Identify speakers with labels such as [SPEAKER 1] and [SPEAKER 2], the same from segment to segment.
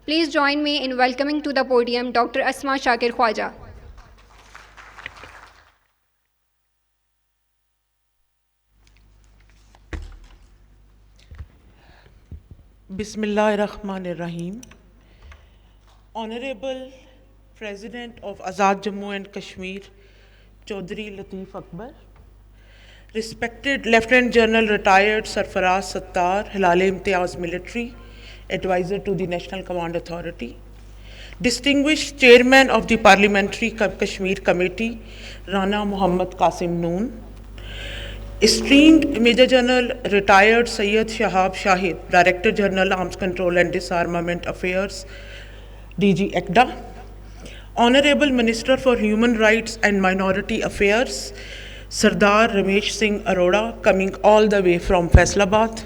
[SPEAKER 1] Please join me in welcoming to the podium Dr. Asma Shakir Khawaja.
[SPEAKER 2] Bismillahirrahmanirrahim. Honorable President of Azad Jammu and Kashmir, Chaudhry Lateef Akbar, respected Lieutenant General retired Sarfaraz Sattar, Hilal-e-Imtiyaz Military, Advisor to the National Command Authority, distinguished Chairman of the Parliamentary Kashmir Committee, Rana Muhammad Qasim Noon, esteemed Major General retired Syed Shahab Shahid, Director General Arms Control and Disarmament Affairs, DG ECDA, Honorable Minister for Human Rights and Minority Affairs, Sardar Ramesh Singh Arora, coming all the way from Faisalabad,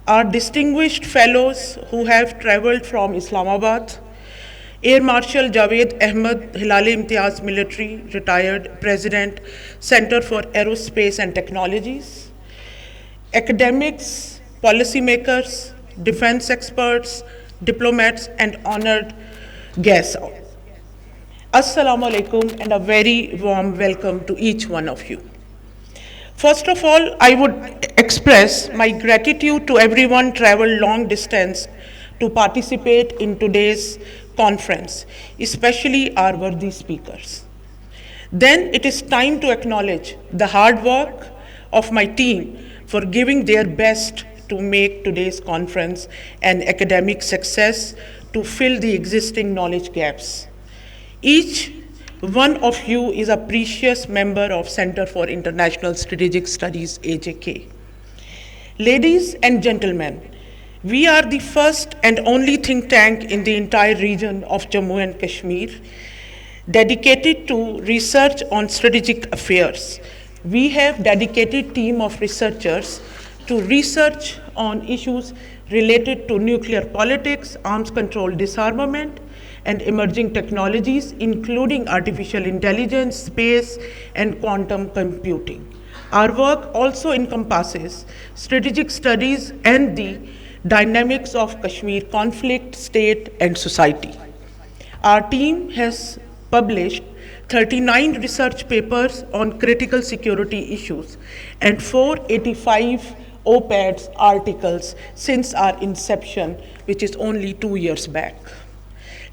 [SPEAKER 2] our distinguished fellows who have traveled from Islamabad, Air Marshal Javed Ahmed, Hilal-e-Imtiyaz Military, retired President, Center for Aerospace and Technologies, academics, policymakers, defense experts, diplomats, and honored guests. Assalamu alaikum and a very warm welcome to each one of you. First of all, I would express my gratitude to everyone traveled long distance to participate in today's conference, especially our worthy speakers. Then it is time to acknowledge the hard work of my team for giving their best to make today's conference an academic success to fill the existing knowledge gaps. Each one of you is a precious member of Center for International Strategic Studies, AJK. Ladies and gentlemen, we are the first and only think tank in the entire region of Jammu and Kashmir dedicated to research on strategic affairs. We have dedicated team of researchers to research on issues related to nuclear politics, arms control, disarmament, and emerging technologies, including artificial intelligence, space, and quantum computing. Our work also encompasses strategic studies and the dynamics of Kashmir conflict, state, and society. Our team has published 39 research papers on critical security issues and 485 op-eds articles since our inception, which is only 2 years back.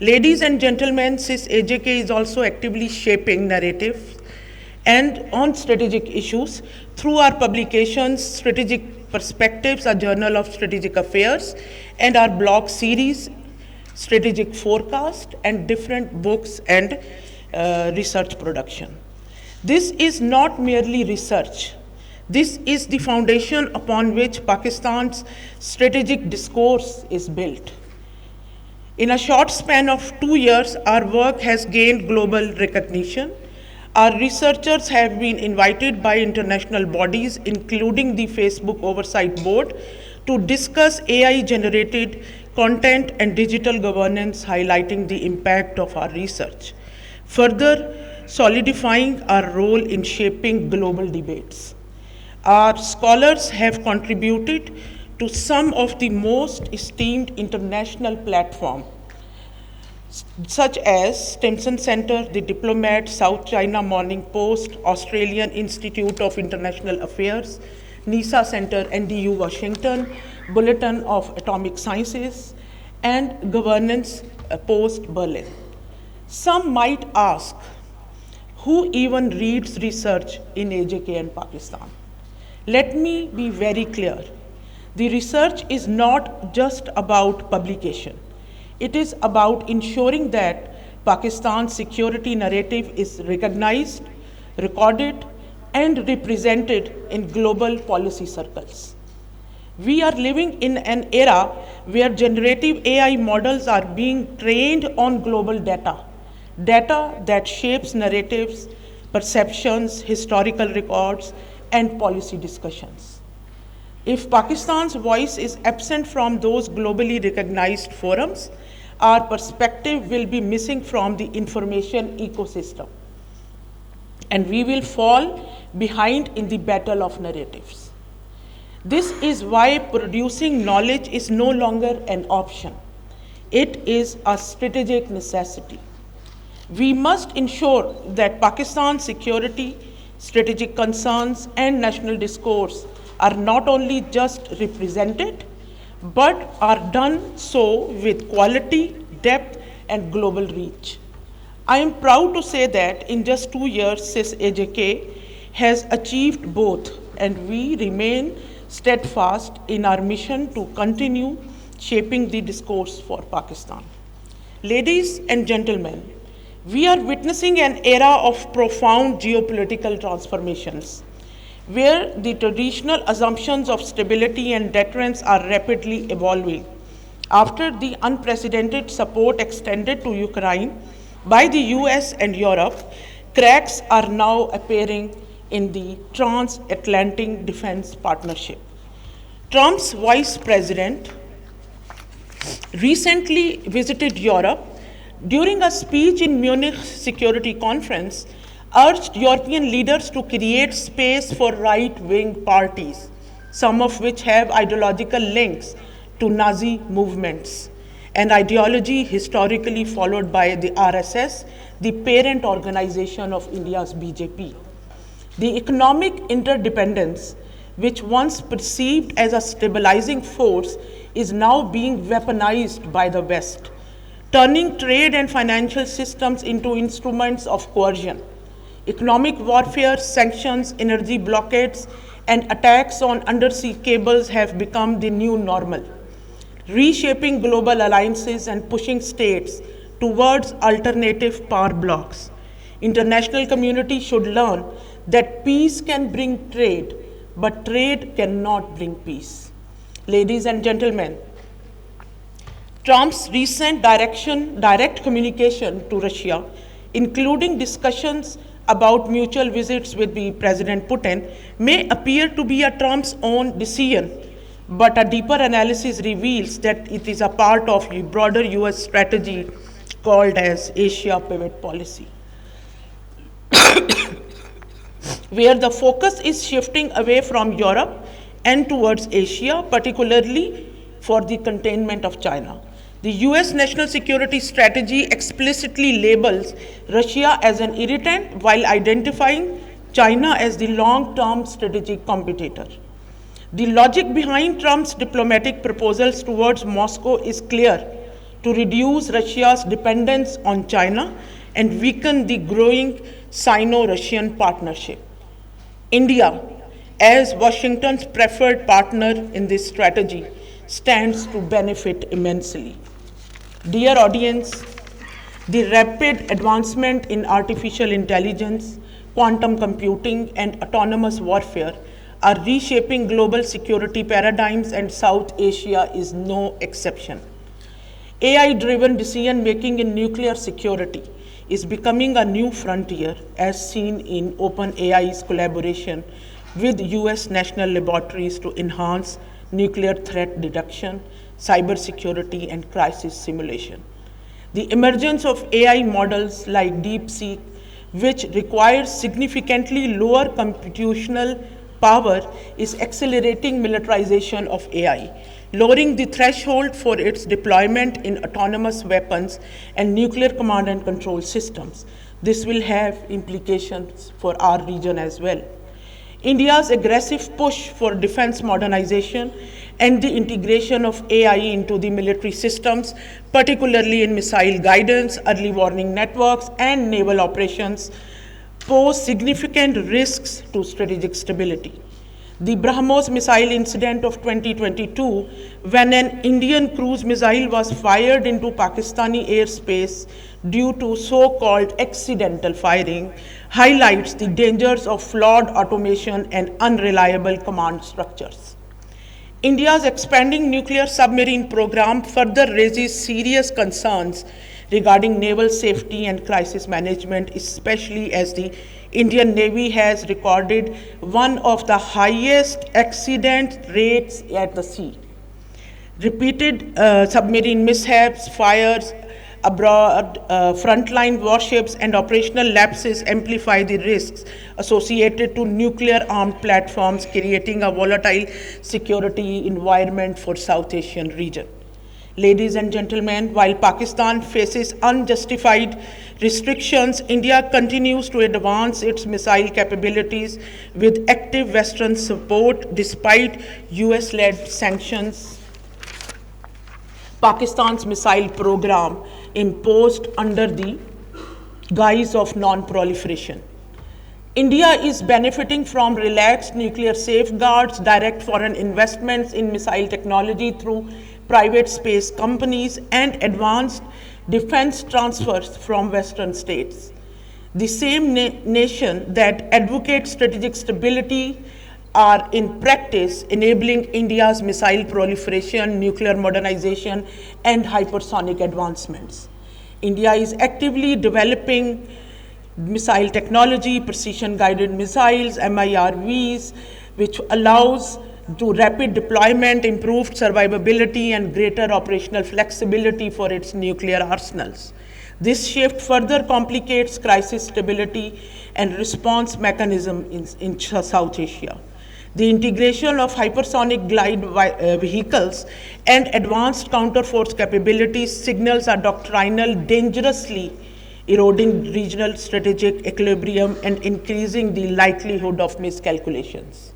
[SPEAKER 2] Ladies and gentlemen, CISSAJK is also actively shaping narratives and on strategic issues through our publications, Strategic Perspectives, a journal of strategic affairs, and our blog series, Strategic Forecast, and different books and research production. This is not merely research. This is the foundation upon which Pakistan's strategic discourse is built. In a short span of 2 years, our work has gained global recognition. Our researchers have been invited by international bodies, including the Facebook Oversight Board, to discuss AI-generated content and digital governance, highlighting the impact of our research, further solidifying our role in shaping global debates. Our scholars have contributed to some of the most esteemed international platforms, such as Stimson Center, the Diplomat, South China Morning Post, Australian Institute of International Affairs, NISA Center, NDU Washington, Bulletin of Atomic Sciences, and Governance Post Berlin. Some might ask, who even reads research in AJK and Pakistan? Let me be very clear. The research is not just about publication. It is about ensuring that Pakistan's security narrative is recognized, recorded, and represented in global policy circles. We are living in an era where generative AI models are being trained on global data that shapes narratives, perceptions, historical records, and policy discussions. If Pakistan's voice is absent from those globally recognized forums, our perspective will be missing from the information ecosystem, and we will fall behind in the battle of narratives. This is why producing knowledge is no longer an option. It is a strategic necessity. We must ensure that Pakistan's security, strategic concerns, and national discourse are not only just represented, but are done so with quality, depth, and global reach. I am proud to say that in just 2 years, CISSAJK has achieved both, and we remain steadfast in our mission to continue shaping the discourse for Pakistan. Ladies and gentlemen, we are witnessing an era of profound geopolitical transformations, where the traditional assumptions of stability and deterrence are rapidly evolving. After the unprecedented support extended to Ukraine by the US and Europe, cracks are now appearing in the transatlantic defense partnership. Trump's vice president recently visited Europe. During a speech in Munich Security Conference, urged European leaders to create space for right-wing parties, some of which have ideological links to Nazi movements, an ideology historically followed by the RSS, the parent organization of India's BJP. The economic interdependence, which once perceived as a stabilizing force, is now being weaponized by the West, turning trade and financial systems into instruments of coercion. Economic warfare, sanctions, energy blockades, and attacks on undersea cables have become the new normal, reshaping global alliances and pushing states towards alternative power blocs. International community should learn that peace can bring trade, but trade cannot bring peace. Ladies and gentlemen, Trump's recent direct communication to Russia, including discussions about mutual visits with the President Putin, may appear to be a Trump's own decision, but a deeper analysis reveals that it is a part of a broader US strategy called as Asia Pivot Policy, where the focus is shifting away from Europe and towards Asia, particularly for the containment of China. The US national security strategy explicitly labels Russia as an irritant while identifying China as the long-term strategic competitor. The logic behind Trump's diplomatic proposals towards Moscow is clear: to reduce Russia's dependence on China and weaken the growing Sino-Russian partnership. India, as Washington's preferred partner in this strategy, stands to benefit immensely. Dear audience, the rapid advancement in artificial intelligence, quantum computing, and autonomous warfare are reshaping global security paradigms, and South Asia is no exception. AI-driven decision-making in nuclear security is becoming a new frontier, as seen in OpenAI's collaboration with US national laboratories to enhance nuclear threat detection, cybersecurity, and crisis simulation. The emergence of AI models like DeepSeek, which requires significantly lower computational power, is accelerating militarization of AI, lowering the threshold for its deployment in autonomous weapons and nuclear command and control systems. This will have implications for our region as well. India's aggressive push for defense modernization and the integration of AI into the military systems, particularly in missile guidance, early warning networks, and naval operations, pose significant risks to strategic stability. The BrahMos missile incident of 2022, when an Indian cruise missile was fired into Pakistani airspace due to so-called accidental firing, highlights the dangers of flawed automation and unreliable command structures. India's expanding nuclear submarine program further raises serious concerns regarding naval safety and crisis management, especially as the Indian Navy has recorded one of the highest accident rates at the sea. Repeated submarine mishaps, fires abroad, frontline warships, and operational lapses amplify the risks associated to nuclear-armed platforms, creating a volatile security environment for South Asian region. Ladies and gentlemen, while Pakistan faces unjustified restrictions, India continues to advance its missile capabilities with active Western support despite US-led sanctions. Pakistan's missile program imposed under the guise of non-proliferation. India is benefiting from relaxed nuclear safeguards, direct foreign investments in missile technology through private space companies, and advanced defense transfers from Western states. The same nation that advocates strategic stability are in practice enabling India's missile proliferation, nuclear modernization, and hypersonic advancements. India is actively developing missile technology, precision-guided missiles, MIRVs, which allows to rapid deployment, improved survivability, and greater operational flexibility for its nuclear arsenals. This shift further complicates crisis stability and response mechanism in South Asia. The integration of hypersonic glide vehicles and advanced counterforce capabilities signals a doctrinal dangerously eroding regional strategic equilibrium and increasing the likelihood of miscalculations.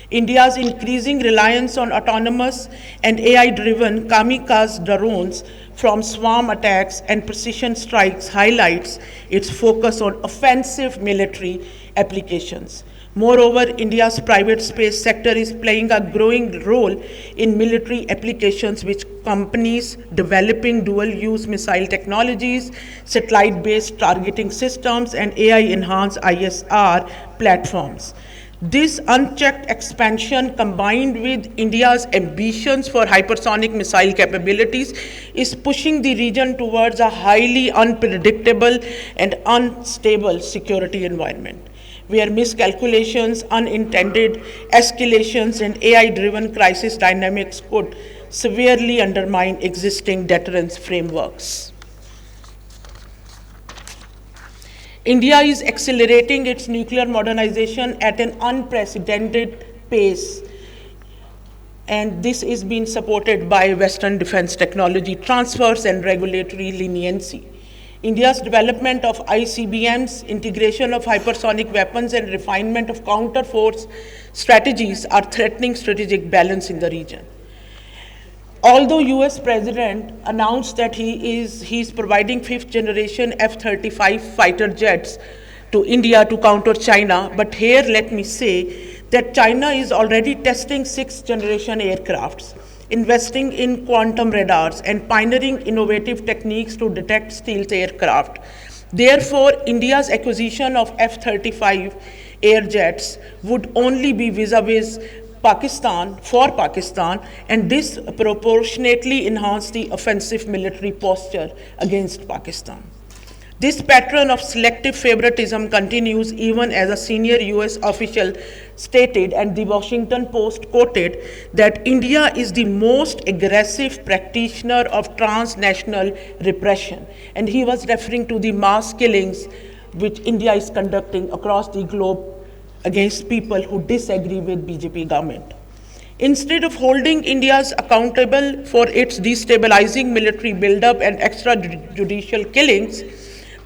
[SPEAKER 2] India's increasing reliance on autonomous and AI-driven kamikaze drones from swarm attacks and precision strikes highlights its focus on offensive military applications. Moreover, India's private space sector is playing a growing role in military applications with companies developing dual-use missile technologies, satellite-based targeting systems, and AI-enhanced ISR platforms. This unchecked expansion, combined with India's ambitions for hypersonic missile capabilities, is pushing the region towards a highly unpredictable and unstable security environment, where miscalculations, unintended escalations, and AI-driven crisis dynamics could severely undermine existing deterrence frameworks. India is accelerating its nuclear modernization at an unprecedented pace, and this is being supported by Western defense technology transfers and regulatory leniency. India's development of ICBMs, integration of hypersonic weapons, and refinement of counterforce strategies are threatening strategic balance in the region. Although US President announced that he's providing fifth generation F-35 fighter jets to India to counter China, but here let me say that China is already testing sixth generation aircrafts, investing in quantum radars, and pioneering innovative techniques to detect stealth aircraft. Therefore, India's acquisition of F-35 air jets would only be vis-a-vis for Pakistan, and this proportionately enhanced the offensive military posture against Pakistan. This pattern of selective favoritism continues even as a senior US official stated, and the Washington Post quoted, that India is the most aggressive practitioner of transnational repression. And he was referring to the mass killings which India is conducting across the globe against people who disagree with BJP government. Instead of holding India accountable for its destabilizing military buildup and extrajudicial killings,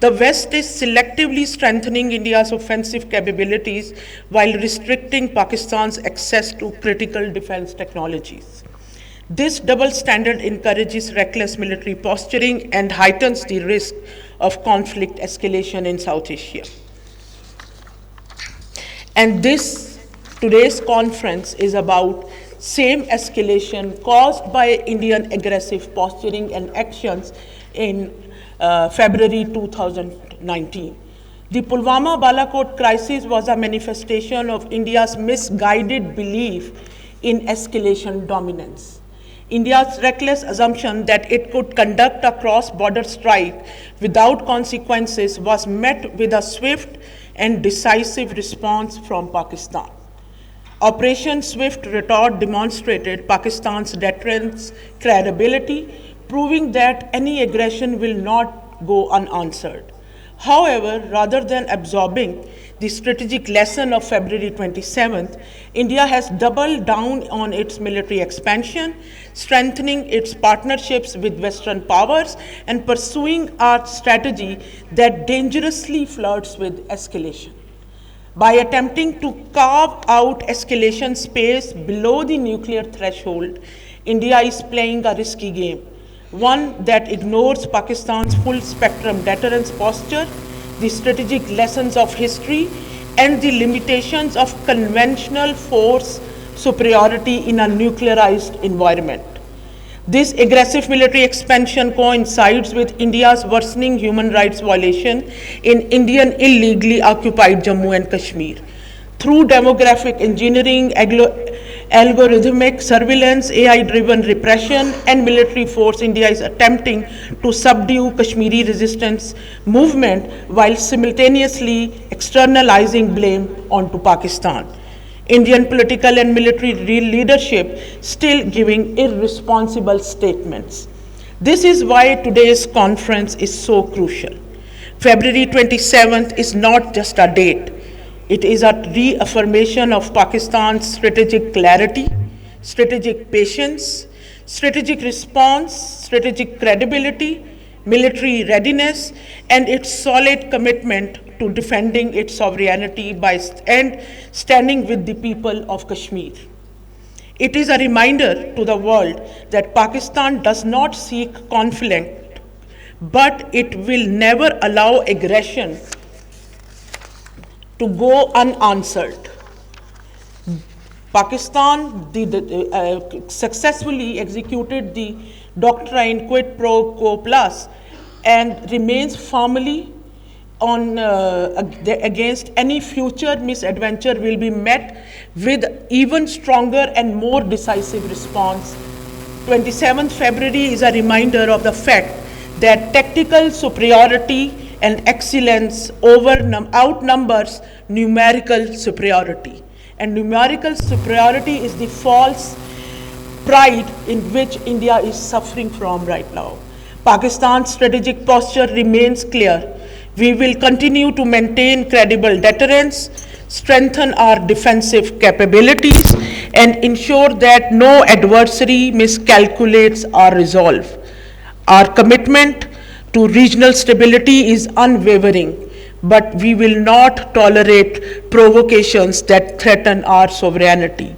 [SPEAKER 2] the West is selectively strengthening India's offensive capabilities while restricting Pakistan's access to critical defense technologies. This double standard encourages reckless military posturing and heightens the risk of conflict escalation in South Asia. And today's conference is about same escalation caused by Indian aggressive posturing and actions in February 2019. The Pulwama Balakot crisis was a manifestation of India's misguided belief in escalation dominance. India's reckless assumption that it could conduct a cross-border strike without consequences was met with a swift and decisive response from Pakistan. Operation Swift Retort demonstrated Pakistan's deterrence credibility, proving that any aggression will not go unanswered. However, rather than absorbing the strategic lesson of February 27th, India has doubled down on its military expansion, strengthening its partnerships with Western powers, and pursuing a strategy that dangerously flirts with escalation. By attempting to carve out escalation space below the nuclear threshold, India is playing a risky game, one that ignores Pakistan's full spectrum deterrence posture, the strategic lessons of history, and the limitations of conventional force superiority in a nuclearized environment. This aggressive military expansion coincides with India's worsening human rights violation in Indian illegally occupied Jammu and Kashmir. Through demographic engineering, algorithmic surveillance, AI-driven repression, and military force, India is attempting to subdue Kashmiri resistance movement while simultaneously externalizing blame onto Pakistan. Indian political and military leadership still giving irresponsible statements. This is why today's conference is so crucial. February 27th is not just a date. It is a reaffirmation of Pakistan's strategic clarity, strategic patience, strategic response, strategic credibility, military readiness, and its solid commitment to defending its sovereignty and standing with the people of Kashmir. It is a reminder to the world that Pakistan does not seek conflict, but it will never allow aggression to go unanswered. Pakistan successfully executed the doctrine quid pro quo plus and remains firmly on against any future misadventure will be met with even stronger and more decisive response. 27th February is a reminder of the fact that tactical superiority and excellence outnumbers numerical superiority. And numerical superiority is the false pride in which India is suffering from right now. Pakistan's strategic posture remains clear. We will continue to maintain credible deterrence, strengthen our defensive capabilities, and ensure that no adversary miscalculates our resolve. Our commitment to regional stability is unwavering, but we will not tolerate provocations that threaten our sovereignty.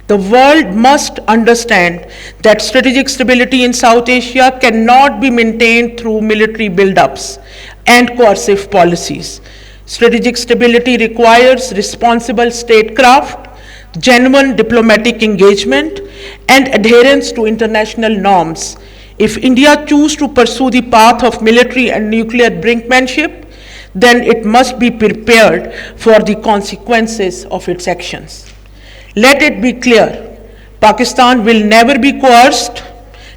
[SPEAKER 2] The world must understand that strategic stability in South Asia cannot be maintained through military buildups and coercive policies. Strategic stability requires responsible statecraft, genuine diplomatic engagement, and adherence to international norms. If India chooses to pursue the path of military and nuclear brinkmanship, then it must be prepared for the consequences of its actions. Let it be clear, Pakistan will never be coerced,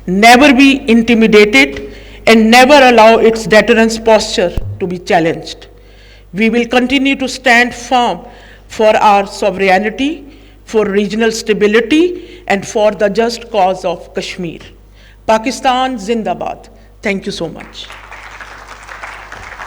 [SPEAKER 2] never be intimidated, and never allow its deterrence posture to be challenged. We will continue to stand firm for our sovereignty, for regional stability, and for the just cause of Kashmir. Pakistan Zindabad. Thank you so much.